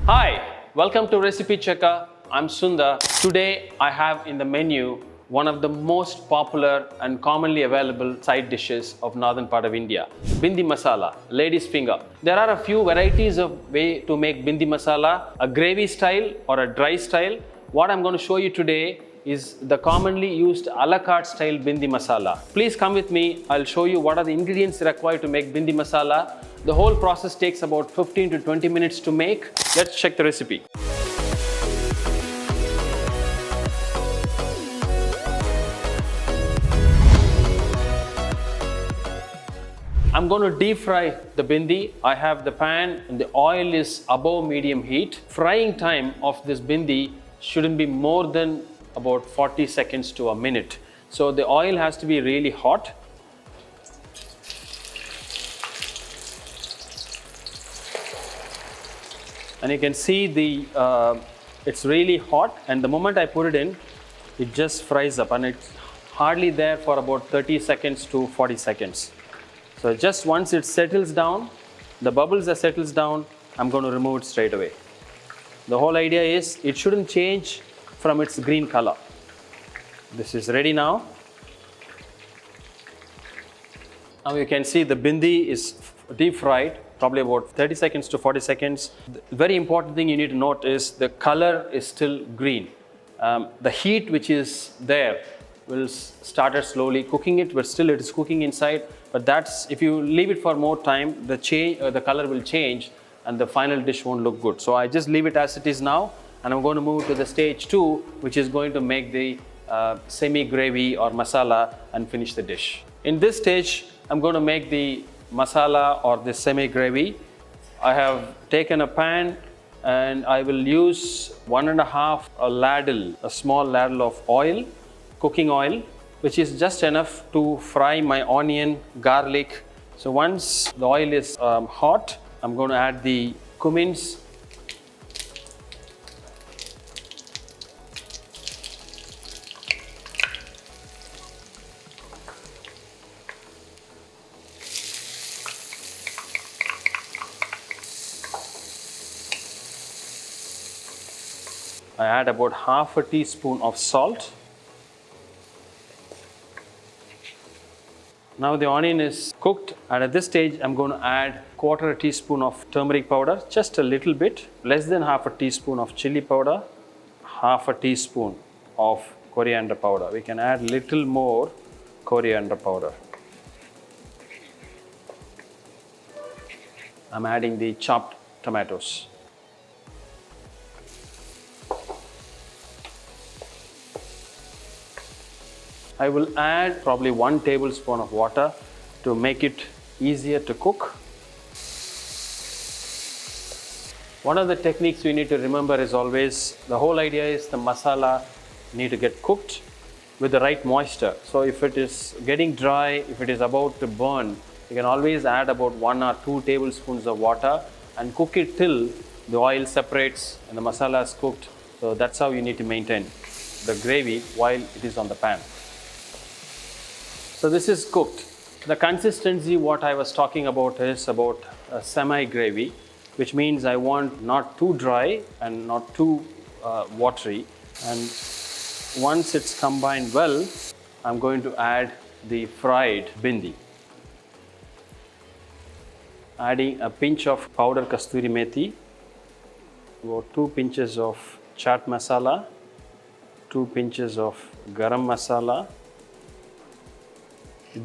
Hi, welcome to RecipeCheckr. I'm Sunder. Today I have in the menu one of the most popular and commonly available side dishes of northern part of India, Bhindi Masala, lady's finger. There are a few varieties of way to make Bhindi Masala, a gravy style or a dry style. What I'm going to show you today is the commonly used a la carte style Bhindi Masala. Please come with me. I'll show you what are the ingredients required to make Bhindi Masala. The whole process takes about 15 to 20 minutes to make. Let's check the recipe. I'm going to deep fry the bhindi. I have the pan and the oil is above medium heat. Frying time of this bhindi shouldn't be more than about 40 seconds to a minute. So the oil has to be really hot. And you can see it's really hot, and the moment I put it in, it just fries up, and it's hardly there for about 30 seconds to 40 seconds. So just once it settles down, the bubbles are settles down, I'm going to remove it straight away. The whole idea is it shouldn't change from its green color. This is ready now. Now you can see the bhindi is deep fried, probably about 30 seconds to 40 seconds. The very important thing you need to note is the color is still green. The heat which is there will start slowly cooking it, but still it is cooking inside. But that's, if you leave it for more time, the color will change and the final dish won't look good. So I just leave it as it is now, and I'm going to move to the stage 2, which is going to make the semi gravy or masala and finish the dish. In this stage, I'm going to make the masala or the semi gravy. I have taken a pan and I will use 1.5 a small ladle of oil, cooking oil, which is just enough to fry my onion, garlic. So once the oil is hot, I'm going to add the cummins, I add about half a teaspoon of salt. Now the onion is cooked, and at this stage I'm going to add 1/4 teaspoon of turmeric powder, just a little bit, less than half a teaspoon of chili powder, half a teaspoon of coriander powder. We can add little more coriander powder. I'm adding the chopped tomatoes. I will add probably 1 tablespoon of water to make it easier to cook. One of the techniques we need to remember is always, the whole idea is the masala need to get cooked with the right moisture. So if it is getting dry, if it is about to burn, you can always add about 1 or 2 tablespoons of water and cook it till the oil separates and the masala is cooked. So that's how you need to maintain the gravy while it is on the pan. So this is cooked. The consistency what I was talking about is about a semi-gravy, which means I want not too dry and not too watery. And once it's combined well, I'm going to add the fried bhindi. Adding a pinch of powdered kasturi methi, about 2 pinches of chaat masala, 2 pinches of garam masala,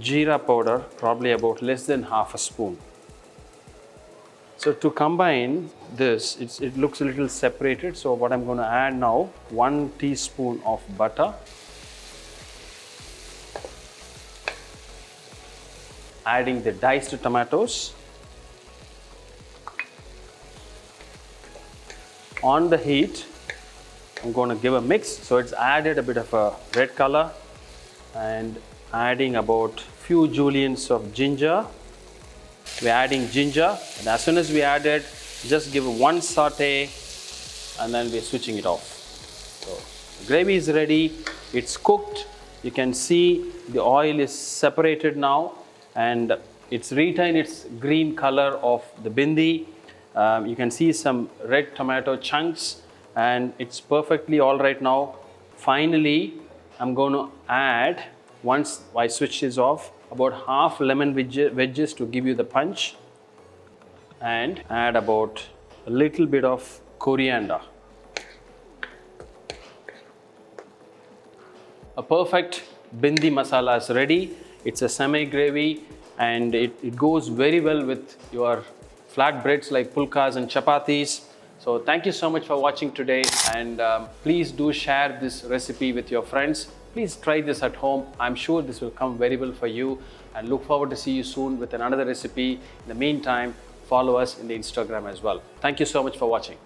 jeera powder, probably about less than half a spoon. So to combine this, it looks a little separated. So what I'm going to add now, 1 teaspoon of butter, adding the diced tomatoes. On the heat, I'm going to give a mix. So it's added a bit of a red color, and adding about few juliennes of ginger. We're adding ginger, and as soon as we add it, just give 1 saute, and then we're switching it off. So the gravy is ready, it's cooked. You can see the oil is separated now, and it's retained its green color of the bhindi. You can see some red tomato chunks, and it's perfectly all right now. Finally, I'm going to add, once I switch this off, about half lemon wedges to give you the punch, and add about a little bit of coriander. A perfect bhindi masala is ready. It's a semi gravy, and it goes very well with your flatbreads like pulkas and chapatis. So thank you so much for watching today, and please do share this recipe with your friends. Please try this at home. I'm sure this will come very well for you, and look forward to see you soon with another recipe. In the meantime, follow us in the Instagram as well. Thank you so much for watching.